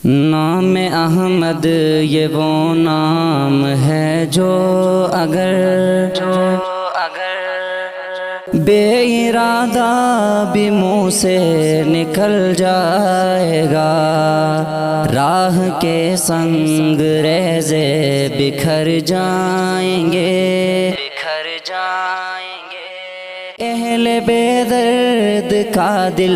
نام احمد یہ وہ نام ہے جو اگر بے ارادہ بھی منہ سے نکل جائے گا، راہ کے سنگ ریزے بکھر جائیں گے، اہل بے درد کا دل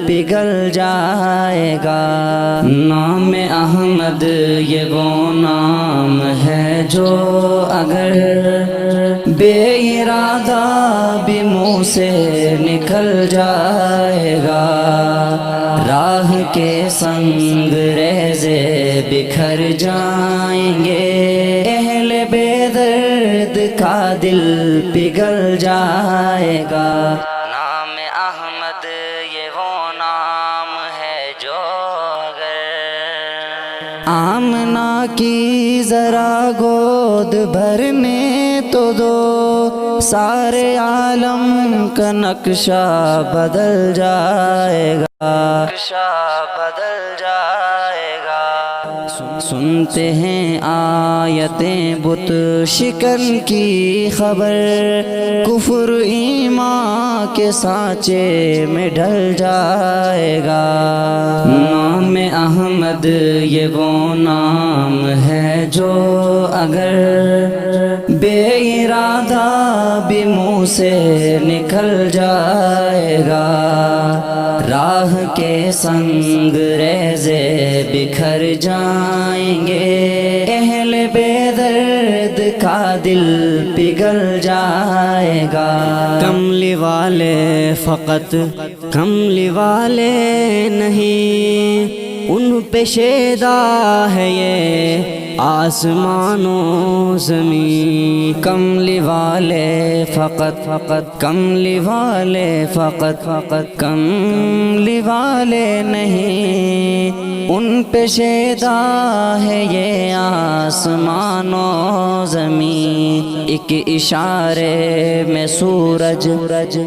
پگھل جائے گا۔ نام احمد یہ وہ نام ہے جو اگر بے ارادہ بھی منہ سے نکل جائے گا، راہ کے سنگ ریزے بکھر جائیں گے، اہل بے درد کا دل پگھل جائے گا۔ نام احمد یہ وہ نام ہے جو اگر آمنہ کی ذرا گود بھرنے تو دو، سارے عالم کا نقشہ بدل جائے گا، سنتے ہیں آیتیں بت شکن کی خبر، کفر ایمان کے سانچے میں ڈھل جائے گا۔ نام احمد یہ وہ نام ہے جو اگر بے ارادہ بھی منہ سے نکل جائے گا، راہ کے سنگ ریزے بکھر جائیں گے، اہل بے درد کا دل پگھل جائے گا۔ کملی والے فقط کملی والے نہیں، ان پہ شیدا ہے یہ آسمان و زمین، کملی والے فقط کملی والے فقط کملی والے نہیں، ان پہ شیدا ہے یہ آسمان و زمین، ایک اشارے میں سورج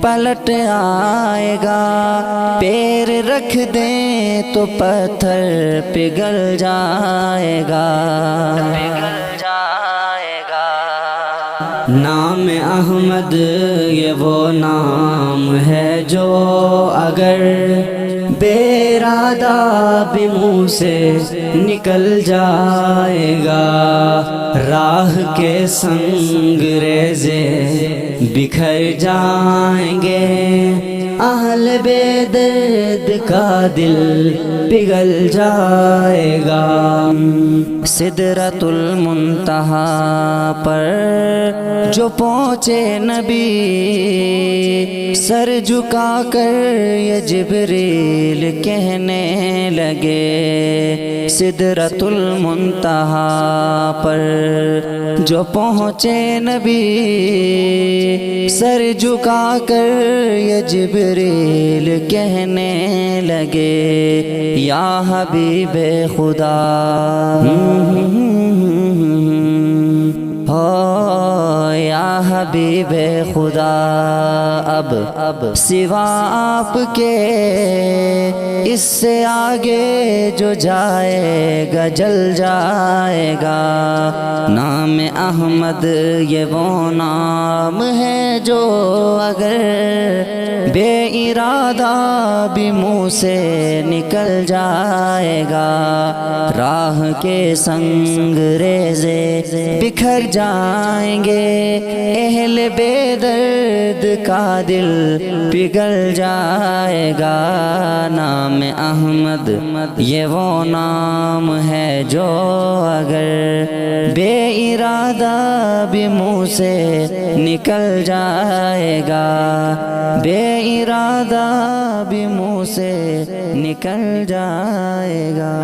پلٹ آئے گا، پیر رکھ دیں تو پتھر پگھل جائے گا۔ نام احمد یہ وہ نام ہے جو اگر بے ارادہ بھی منہ سے نکل جائے گا، راہ کے سنگ ریزے بکھر جائیں گے، اہل بے درد کا دل پگھل جائے گا۔ سدرۃ المنتہا پر جو پہنچے نبی، سر جھکا کر یہ جبریل کہنے لگے، سدرۃ المنتہا پر جو پہنچے نبی، سر جھکا کر یہ جبریل کہنے لگے، یا حبیب خدا ہو یا حبیب خدا، اب سوا آپ کے اس سے آگے جو جائے گا جل جائے گا۔ نام احمد یہ وہ نام ہے جو اگر بے ارادہ بھی منہ سے نکل جائے گا، راہ کے سنگ ریزے بکھر جائیں گے، اہل بے درد کا دل پگھل جائے گا۔ نام احمد یہ وہ نام ہے جو اگر بے ارادہ بھی منہ سے نکل جائے گا، بے ارادہ بھی منہ سے نکل جائے گا۔